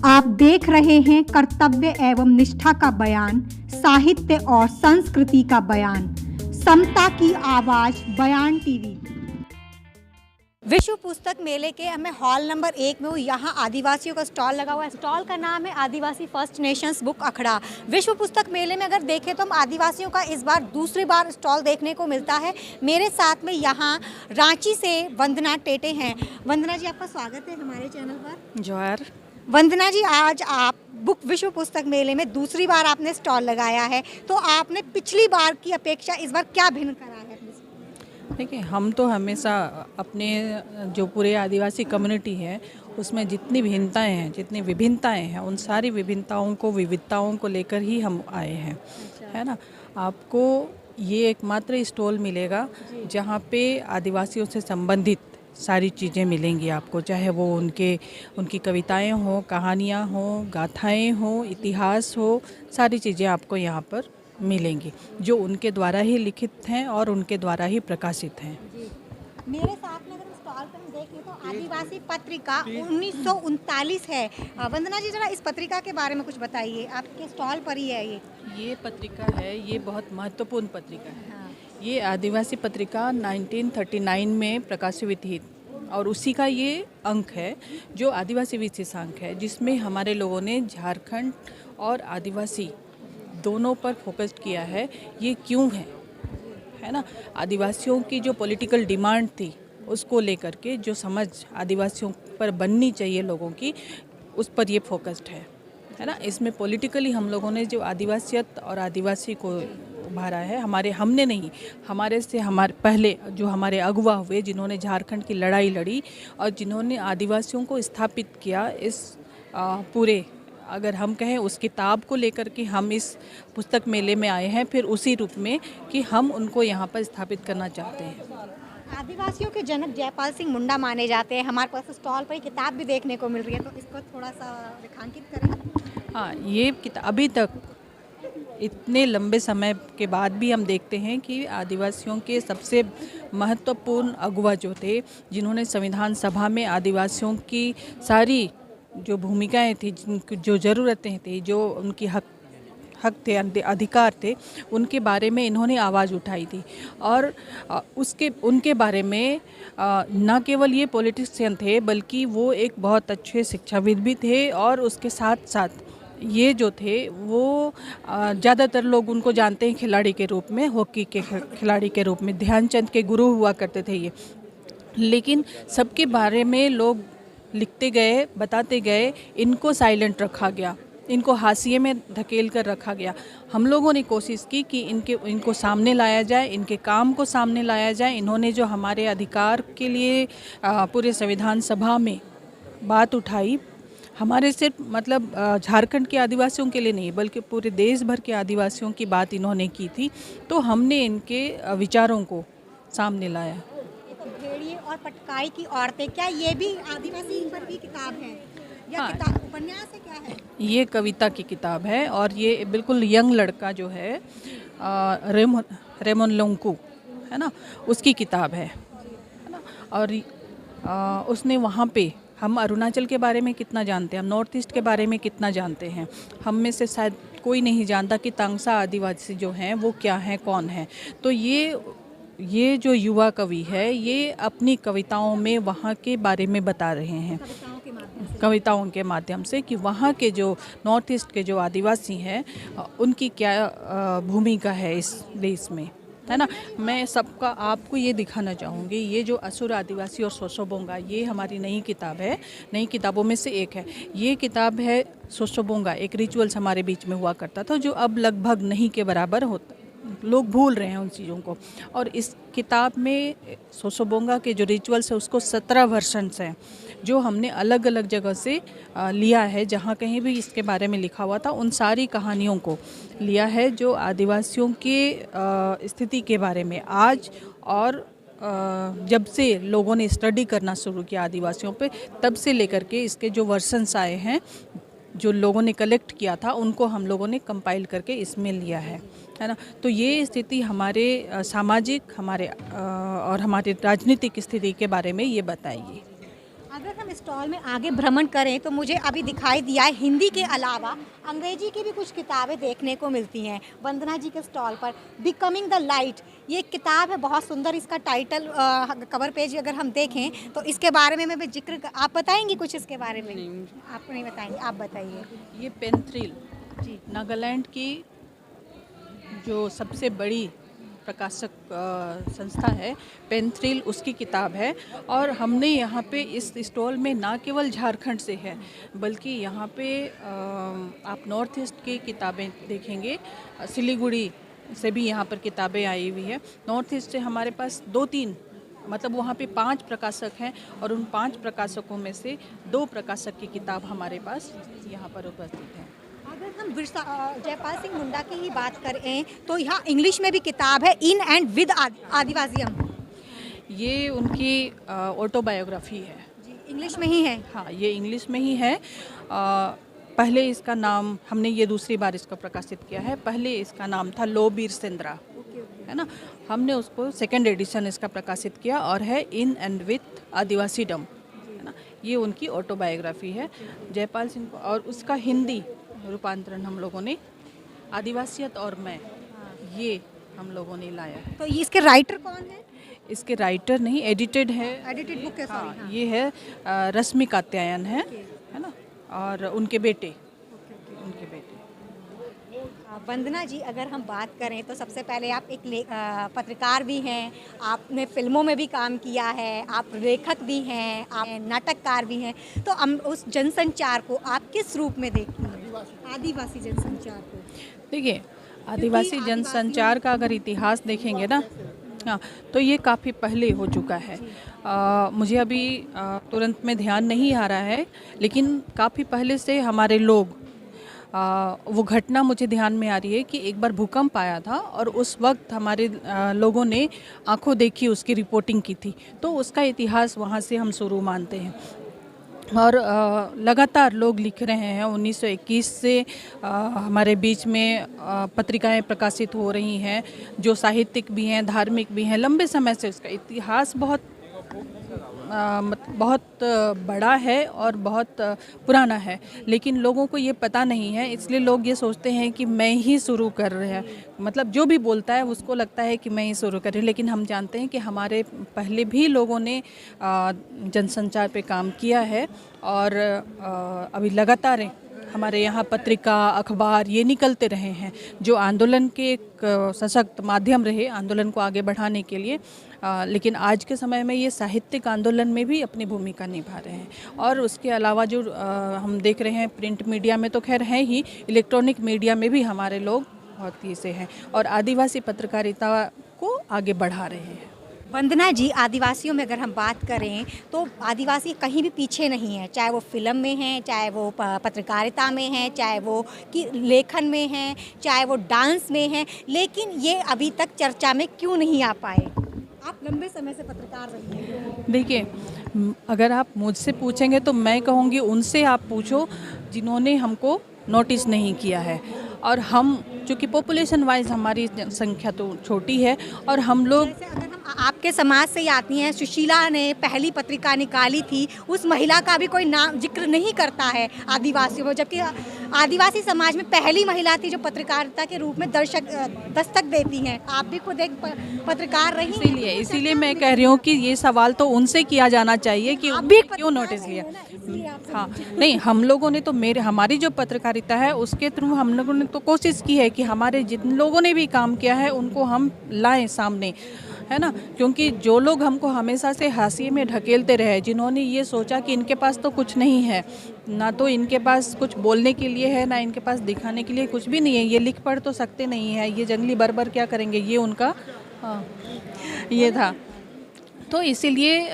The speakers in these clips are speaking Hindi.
आप देख रहे हैं कर्तव्य एवं निष्ठा का बयान, साहित्य और संस्कृति का बयान, समता की आवाज बयान टीवी। विश्व पुस्तक मेले के मैं हॉल नंबर 1 में हूँ। यहाँ आदिवासियों का स्टॉल लगा हुआ है। स्टॉल का नाम है आदिवासी फर्स्ट नेशंस बुक अखड़ा। विश्व पुस्तक मेले में अगर देखें तो हम आदिवासियों का इस बार दूसरी बार स्टॉल देखने को मिलता है। मेरे साथ में यहाँ रांची से वंदना टेटे हैं। वंदना जी, आपका स्वागत है हमारे चैनल पर। जोहार। वंदना जी, आज आप बुक विश्व पुस्तक मेले में दूसरी बार आपने स्टॉल लगाया है, तो आपने पिछली बार की अपेक्षा इस बार क्या भिन्न करा है? देखिए, हम तो हमेशा अपने जो पूरे आदिवासी कम्युनिटी है उसमें जितनी भिन्नताएं हैं, जितनी विभिन्नताएं हैं, उन सारी विविधताओं को लेकर ही हम आए हैं। है ना। आपको ये एकमात्र स्टॉल मिलेगा जहाँ पे आदिवासियों से संबंधित सारी चीज़ें मिलेंगी आपको, चाहे वो उनकी कविताएं हो, कहानियाँ हो, गाथाएं हो, इतिहास हो, सारी चीज़ें आपको यहाँ पर मिलेंगी जो उनके द्वारा ही लिखित हैं और उनके द्वारा ही प्रकाशित हैं। मेरे साथ में अगर स्टॉल पर हम देखें तो आदिवासी पत्रिका 1939 है। वंदना जी, जरा इस पत्रिका के बारे में कुछ बताइए। आपके स्टॉल पर ही है ये पत्रिका है, ये बहुत महत्वपूर्ण पत्रिका है। हाँ। ये आदिवासी पत्रिका 1939 में प्रकाशित हुई थी और उसी का ये अंक है जो आदिवासी विशेषांक है, जिसमें हमारे लोगों ने झारखंड और आदिवासी दोनों पर फोकस किया है। ये क्यों है ना। आदिवासियों की जो पॉलिटिकल डिमांड थी उसको लेकर के जो समझ आदिवासियों पर बननी चाहिए लोगों की, उस पर ये फोकस्ड है ना। इसमें पॉलिटिकली हम लोगों ने जो आदिवासियत और आदिवासी को उभारा है, हमारे पहले जो हमारे अगुवा हुए, जिन्होंने झारखंड की लड़ाई लड़ी और जिन्होंने आदिवासियों को स्थापित किया, इस पूरे अगर हम कहें उस किताब को लेकर के हम इस पुस्तक मेले में आए हैं, फिर उसी रूप में कि हम उनको यहाँ पर स्थापित करना चाहते हैं। आदिवासियों के जनक जयपाल सिंह मुंडा माने जाते हैं। हमारे पास स्टॉल पर किताब भी देखने को मिल रही है, तो इसको थोड़ा सा रेखांकित करें। हाँ, ये किताब अभी तक इतने लंबे समय के बाद भी हम देखते हैं कि आदिवासियों के सबसे महत्वपूर्ण अगुवा जो थे, जिन्होंने संविधान सभा में आदिवासियों की सारी जो भूमिकाएं थी, जो ज़रूरतें थी, जो उनकी हक थे, अधिकार थे, उनके बारे में इन्होंने आवाज़ उठाई थी। और उनके बारे में न केवल ये पॉलिटिशियन थे, बल्कि वो एक बहुत अच्छे शिक्षाविद भी थे। और उसके साथ साथ ये जो थे वो ज़्यादातर लोग उनको जानते हैं खिलाड़ी के रूप में, हॉकी के खिलाड़ी के रूप में। ध्यानचंद के गुरु हुआ करते थे ये। लेकिन सबके बारे में लोग लिखते गए, बताते गए, इनको साइलेंट रखा गया, इनको हाशिए में धकेल कर रखा गया। हम लोगों ने कोशिश की कि इनको सामने लाया जाए, इनके काम को सामने लाया जाए। इन्होंने जो हमारे अधिकार के लिए पूरे संविधान सभा में बात उठाई, हमारे सिर्फ मतलब झारखंड के आदिवासियों के लिए नहीं, बल्कि पूरे देश भर के आदिवासियों की बात इन्होंने की थी, तो हमने इनके विचारों को सामने लाया। भेड़िए और पटकाई की औरतें, क्या ये भी आदिवासी पर की किताब है या हाँ, किताब उपन्यास है, क्या है? ये कविता की किताब है और ये बिल्कुल यंग लड़का जो है रेमन लोंकू, है ना, उसकी किताब है ना। और उसने वहाँ पे, हम अरुणाचल के बारे में कितना जानते हैं, हम नॉर्थ ईस्ट के बारे में कितना जानते हैं, हम में से शायद कोई नहीं जानता कि तांगसा आदिवासी जो हैं वो क्या हैं, कौन है। तो ये जो युवा कवि है, ये अपनी कविताओं में वहाँ के बारे में बता रहे हैं, कविताओं के माध्यम से कि वहाँ के जो नॉर्थ ईस्ट के जो आदिवासी हैं उनकी क्या भूमिका है इस देश में, है ना। मैं सबका आपको ये दिखाना चाहूँगी, ये जो असुर आदिवासी और सोसोबोंगा, ये हमारी नई किताब है, नई किताबों में से एक है। ये किताब है सोसोबोंगा, एक रिचुअल्स हमारे बीच में हुआ करता था, जो अब लगभग नहीं के बराबर होता, लोग भूल रहे हैं उन चीज़ों को। और इस किताब में सोसोबोंगा के जो रिचुअल्स है उसको 17 वर्जन्स हैं, जो हमने अलग अलग जगह से लिया है। जहाँ कहीं भी इसके बारे में लिखा हुआ था, उन सारी कहानियों को लिया है जो आदिवासियों के स्थिति के बारे में आज और जब से लोगों ने स्टडी करना शुरू किया आदिवासियों पे, तब से लेकर के इसके जो वर्जन्स आए हैं, जो लोगों ने कलेक्ट किया था, उनको हम लोगों ने कंपाइल करके इसमें लिया है ना। तो ये स्थिति हमारे सामाजिक, हमारे और हमारे राजनीतिक स्थिति के बारे में ये बताइए। अगर हम स्टॉल में आगे भ्रमण करें तो मुझे अभी दिखाई दिया है हिंदी के अलावा अंग्रेजी की भी कुछ किताबें देखने को मिलती हैं। वंदना जी के स्टॉल पर बिकमिंग द लाइट, ये एक किताब है, बहुत सुंदर इसका टाइटल, कवर पेज अगर हम देखें तो इसके बारे में मैं भी आप बताएंगी कुछ इसके बारे में? नहीं। आप नहीं बताएंगे, आप बताइए। ये पेंथ्रिल जी। नागालैंड की जो सबसे बड़ी प्रकाशक संस्था है, पेंथ्रिल, उसकी किताब है। और हमने यहाँ पे इस स्टॉल में ना केवल झारखंड से है, बल्कि यहाँ पे आप नॉर्थ ईस्ट की किताबें देखेंगे, सिलीगुड़ी से भी यहाँ पर किताबें आई हुई है। नॉर्थ ईस्ट से हमारे पास 2-3, मतलब वहाँ पे 5 प्रकाशक हैं, और उन 5 प्रकाशकों में से 2 प्रकाशक की किताब हमारे पास यहाँ पर उपस्थित है। अगर हम जयपाल सिंह मुंडा की ही बात करें तो यहाँ इंग्लिश में भी किताब है, इन एंड विद आदिवासियम। ये उनकी ऑटोबायोग्राफी है। जी, इंग्लिश में ही है। हाँ, ये इंग्लिश में ही है। पहले इसका नाम, हमने ये दूसरी बार इसको प्रकाशित किया है, पहले इसका नाम था लो बीर सेंद्रा, है ना। हमने उसको 2nd एडिशन इसका प्रकाशित किया और है इन एंड विथ आदिवासी डम, है ना। ये उनकी ऑटोबायोग्राफी है जयपाल सिंह को, और उसका हिंदी रूपांतरण हम लोगों ने आदिवासियत और मैं, ये हम लोगों ने लाया है। तो ये इसके राइटर कौन है? इसके राइटर नहीं, एडिटेड है, एडिटेड बुक है, सॉरी। हाँ, ये है रश्मि कात्यायन है ना, और उनके बेटे। वंदना जी, अगर हम बात करें तो सबसे पहले आप एक पत्रकार भी हैं, आपने फिल्मों में भी काम किया है, आप लेखक भी हैं, आप नाटककार भी हैं, तो हम उस जनसंचार को आप किस रूप में देखती हैं? आदिवासी जनसंचार को। देखिए, आदिवासी जनसंचार का अगर इतिहास देखेंगे ना, हाँ, तो ये काफ़ी पहले हो चुका है। मुझे अभी तुरंत में ध्यान नहीं आ रहा है, लेकिन काफ़ी पहले से हमारे लोग, वो घटना मुझे ध्यान में आ रही है कि एक बार भूकंप आया था और उस वक्त हमारे लोगों ने आंखों देखी उसकी रिपोर्टिंग की थी, तो उसका इतिहास वहाँ से हम शुरू मानते हैं। और लगातार लोग लिख रहे हैं। 1921 से हमारे बीच में पत्रिकाएं प्रकाशित हो रही हैं, जो साहित्यिक भी हैं, धार्मिक भी हैं। लंबे समय से उसका इतिहास बहुत बड़ा है और बहुत पुराना है, लेकिन लोगों को ये पता नहीं है, इसलिए लोग ये सोचते हैं कि मैं ही शुरू कर रहे हैं, मतलब जो भी बोलता है उसको लगता है कि मैं ही शुरू कर रही हूँ। लेकिन हम जानते हैं कि हमारे पहले भी लोगों ने जनसंचार पे काम किया है, और अभी लगातार हमारे यहाँ पत्रिका, अखबार ये निकलते रहे हैं, जो आंदोलन के एक सशक्त माध्यम रहे आंदोलन को आगे बढ़ाने के लिए। लेकिन आज के समय में ये साहित्यिक आंदोलन में भी अपनी भूमिका निभा रहे हैं। और उसके अलावा जो हम देख रहे हैं, प्रिंट मीडिया में तो खैर है ही, इलेक्ट्रॉनिक मीडिया में भी हमारे लोग बहुत ही से हैं और आदिवासी पत्रकारिता को आगे बढ़ा रहे हैं। वंदना जी, आदिवासियों में अगर हम बात करें तो आदिवासी कहीं भी पीछे नहीं है, चाहे वो फिल्म में हैं, चाहे वो पत्रकारिता में हैं, चाहे वो कि लेखन में हैं, चाहे वो डांस में हैं, लेकिन ये अभी तक चर्चा में क्यों नहीं आ पाए? आप लंबे समय से पत्रकार रही हैं। देखिए, अगर आप मुझसे पूछेंगे तो मैं कहूँगी उनसे आप पूछो जिन्होंने हमको नोटिस नहीं किया है। और हम, चूँकि पॉपुलेशन वाइज हमारी संख्या तो छोटी है, और हम लोग, जैसे अगर हम आपके समाज से ही आती हैं, सुशीला ने पहली पत्रिका निकाली थी, उस महिला का भी कोई नाम जिक्र नहीं करता है आदिवासियों में, जबकि आदिवासी समाज में पहली महिला थी जो पत्रकारिता के रूप में दस्तक देती हैं। आप भी खुद एक पत्रकार रही, इसीलिए मैं कह रही हूँ कि ये सवाल तो उनसे किया जाना चाहिए कि भी क्यों नोटिस लिया। हाँ, नहीं, हम लोगों ने तो हमारी जो पत्रकारिता है उसके थ्रू हम लोगों ने तो कोशिश की है कि हमारे जिन लोगों ने भी काम किया है उनको हम लाएं सामने, है ना। क्योंकि जो लोग हमको हमेशा से हाशिए में ढकेलते रहे, जिन्होंने ये सोचा कि इनके पास तो कुछ नहीं है, ना तो इनके पास कुछ बोलने के लिए है, ना इनके पास दिखाने के लिए कुछ भी नहीं है, ये लिख पढ़ तो सकते नहीं है, ये जंगली बर्बर क्या करेंगे, ये उनका ये था। तो इसीलिए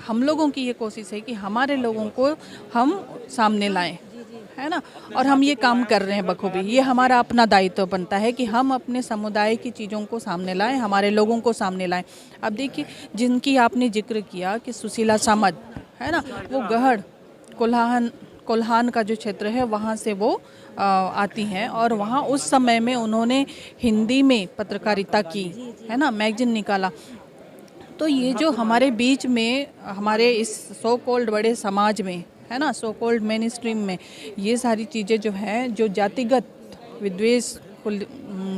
हम लोगों की ये कोशिश है कि हमारे लोगों को हम सामने लाएं, है ना। और हम ये काम कर रहे हैं बखूबी। ये हमारा अपना दायित्व बनता है कि हम अपने समुदाय की चीज़ों को सामने लाएं, हमारे लोगों को सामने लाएं। अब देखिए, जिनकी आपने जिक्र किया कि सुशीला सामद, है ना, वो गढ़ कोल्हान का जो क्षेत्र है वहाँ से वो आती हैं, और वहाँ उस समय में उन्होंने हिंदी में पत्रकारिता की, है ना, मैगजीन निकाला। तो ये जो हमारे बीच में, हमारे इस सो कॉल्ड बड़े समाज में, है ना, सो कॉल्ड मेन स्ट्रीम में, ये सारी चीज़ें जो हैं, जो जातिगत विद्वेष को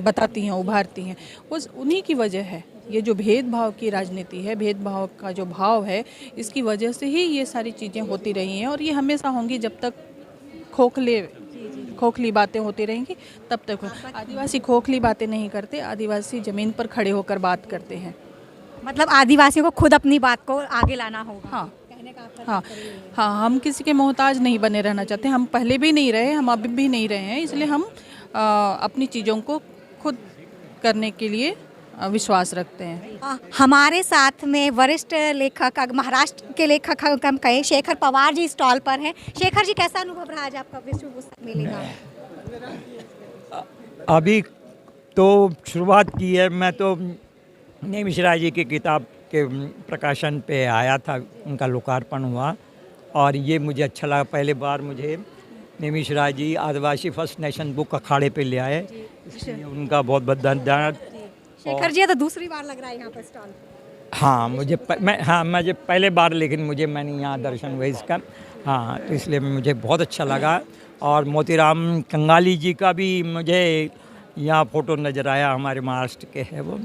बताती हैं, उभारती हैं, उस उन्हीं की वजह है। ये जो भेदभाव की राजनीति है, भेदभाव का जो भाव है, इसकी वजह से ही ये सारी चीज़ें होती रही हैं, और ये हमेशा होंगी जब तक खोखली बातें होती रहेंगी, तब तक। आदिवासी खोखली बातें नहीं करते, आदिवासी ज़मीन पर खड़े होकर बात करते हैं। मतलब आदिवासियों को खुद अपनी बात को आगे लाना होगा। हाँ कहने का आपका हाँ तात्पर्य ये है। हाँ, हम किसी के मोहताज नहीं बने रहना चाहते। हम पहले भी नहीं रहे, हम अभी भी नहीं रहे हैं, इसलिए हम अपनी चीज़ों को खुद करने के लिए विश्वास रखते हैं। हमारे साथ में वरिष्ठ लेखक, महाराष्ट्र के लेखक हम कहें, शेखर पवार जी स्टॉल पर हैं। शेखर जी, कैसा अनुभव रहा आज आपका विश्व पुस्तक मेले का? अभी तो शुरुआत की है। मैं तो नेमिश राय जी की किताब के प्रकाशन पे आया था, उनका लोकार्पण हुआ, और ये मुझे अच्छा लगा। पहले बार मुझे नेमिश राय जी आदिवासी फर्स्ट नेशन बुक अखाड़े पे ले आए, इसलिए उनका बहुत बहुत धन्यवाद। शेखर जी, ये तो दूसरी बार लग रहा है यहाँ पर स्टॉल। हाँ, मुझे पहले बार, लेकिन मैंने यहाँ दर्शन हुआ इसका। हाँ, तो इसलिए मुझे बहुत अच्छा लगा। और मोतीराम कंगाली जी का भी मुझे यहाँ फ़ोटो नज़र आया, हमारे महाराष्ट्र के है वो,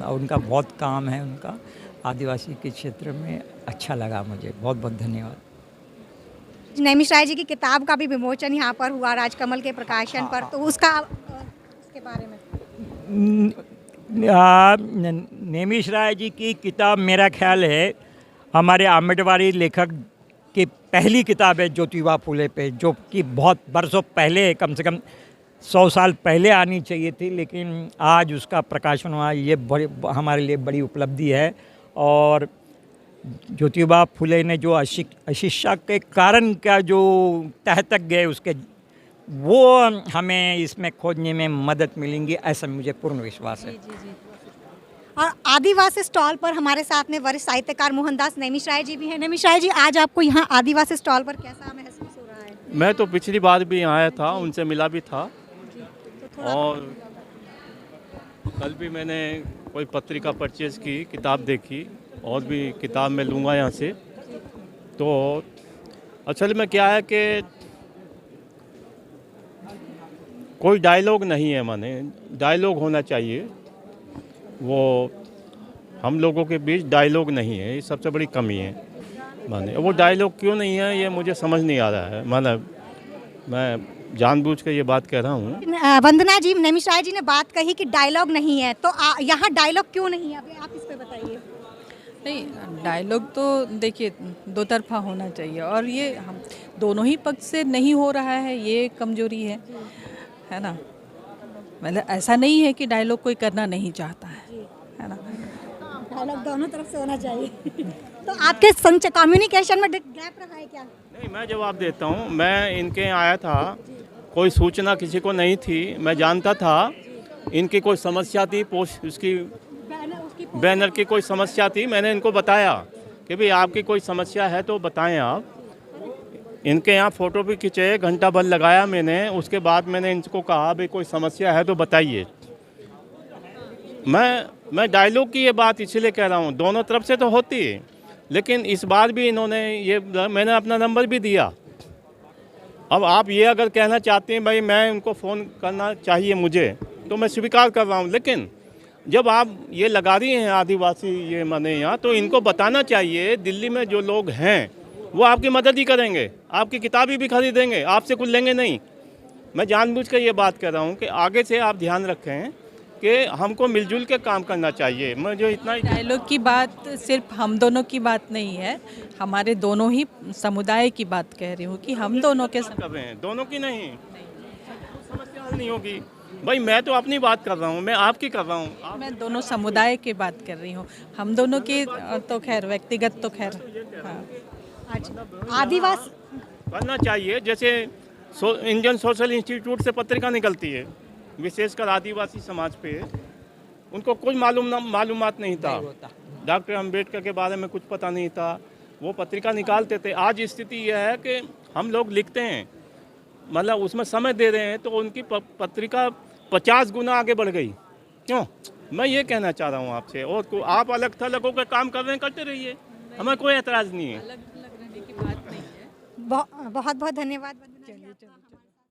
उनका बहुत काम है उनका आदिवासी के क्षेत्र में। अच्छा लगा मुझे, बहुत बहुत धन्यवाद। नैमिष राय जी की किताब का भी विमोचन यहाँ पर हुआ राजकमल के प्रकाशन पर, तो उसके बारे में नेमिश राय जी की किताब मेरा ख्याल है हमारे आम्बेडकरी लेखक की पहली किताब है ज्योतिबा फुले पे, जो कि बहुत बरसों पहले, कम से कम 100 साल पहले आनी चाहिए थी, लेकिन आज उसका प्रकाशन हुआ। ये हमारे लिए बड़ी उपलब्धि है। और ज्योतिबा फुले ने जो अशिक्षा के कारण का जो तह तक गए, उसके वो हमें इसमें खोजने में मदद मिलेंगी, ऐसा मुझे पूर्ण विश्वास है। और आदिवासी स्टॉल पर हमारे साथ में वरिष्ठ साहित्यकार मोहनदास नैमिष राय जी भी हैं। नैमिष राय जी, आज आपको यहाँ आदिवासी स्टॉल पर कैसा महसूस हो रहा है? मैं तो पिछली बार भी यहाँ आया था, उनसे मिला भी था, और कल भी मैंने कोई पत्रिका परचेज़ की, किताब देखी, और भी किताब मैं लूँगा यहाँ से। तो असल में क्या है कि कोई डायलॉग नहीं है, माने डायलॉग होना चाहिए। वो हम लोगों के बीच डायलॉग नहीं है, ये सबसे बड़ी कमी है। माने वो डायलॉग क्यों नहीं है, ये मुझे समझ नहीं आ रहा है। मतलब मैं जानबूझ कर ये बात कह रहा हूँ। वंदना जी, नैमिष राय जी ने बात कही कि डायलॉग नहीं है, तो यहाँ डायलॉग क्यों नहीं है? अभी आप इस पे बताइए। नहीं, डायलॉग तो देखिए दो तरफा होना चाहिए, और ये हम दोनों ही पक्ष से नहीं हो रहा है, ये कमजोरी है ना। मतलब ऐसा नहीं है कि डायलॉग कोई करना नहीं चाहता है ना। डायलॉग दोनों तरफ से होना चाहिए। तो आपके कम्युनिकेशन में गैप रहा है क्या? नहीं, मैं जवाब देता हूँ। मैं इनके यहाँ आया था, कोई सूचना किसी को नहीं थी। मैं जानता था इनकी कोई समस्या थी, उसकी बैनर की कोई समस्या थी। मैंने इनको बताया कि भाई आपकी कोई समस्या है तो बताएं आप। इनके यहाँ फ़ोटो भी खींचे, घंटा भर लगाया मैंने। उसके बाद मैंने इनको कहा भाई कोई समस्या है तो बताइए। मैं डायलॉग की ये बात इसलिए कह रहा हूँ, दोनों तरफ से तो होती है, लेकिन इस बार भी इन्होंने ये, मैंने अपना नंबर भी दिया। अब आप ये अगर कहना चाहते हैं भाई मैं उनको फ़ोन करना चाहिए मुझे, तो मैं स्वीकार कर रहा हूँ। लेकिन जब आप ये लगा रही हैं आदिवासी ये माने यहाँ, तो इनको बताना चाहिए दिल्ली में जो लोग हैं वो आपकी मदद ही करेंगे, आपकी किताबें भी खरीदेंगे, आपसे कुछ लेंगे नहीं। मैं जानबूझ कर ये बात कर रहा हूँ कि आगे से आप ध्यान रखें कि हमको मिलजुल के काम करना चाहिए। मैं जो इतना डायलॉग की बात सिर्फ हम दोनों की बात नहीं है, हमारे दोनों ही समुदाय की बात कह रही हूँ कि हम दोनों के कर रहे हैं, दोनों की नहीं, समस्या हल नहीं होगी। भाई मैं तो अपनी बात कर रहा हूँ, मैं आपकी कर रहा हूँ। मैं दोनों समुदाय की बात कर रही हूँ, हम दोनों की तो खैर व्यक्तिगत तो खैर। हाँ, आदिवासी करना चाहिए। जैसे इंडियन सोशल इंस्टीट्यूट से पत्रिका निकलती है, विशेषकर आदिवासी समाज पे, उनको कोई मालूमात नहीं था। डॉक्टर अम्बेडकर के बारे में कुछ पता नहीं था, वो पत्रिका निकालते थे। आज स्थिति यह है कि हम लोग लिखते हैं, मतलब उसमें समय दे रहे हैं, तो उनकी पत्रिका 50 गुना आगे बढ़ गई। क्यों? मैं ये कहना चाह रहा हूँ आपसे, और आप अलग थलग होकर काम कर रहे हैं, करते रहिए, हमें कोई एतराज़ नहीं है। अलग अलग रहने की बात नहीं है। बहुत बहुत धन्यवाद वंदना जी, आपका हमारे साथ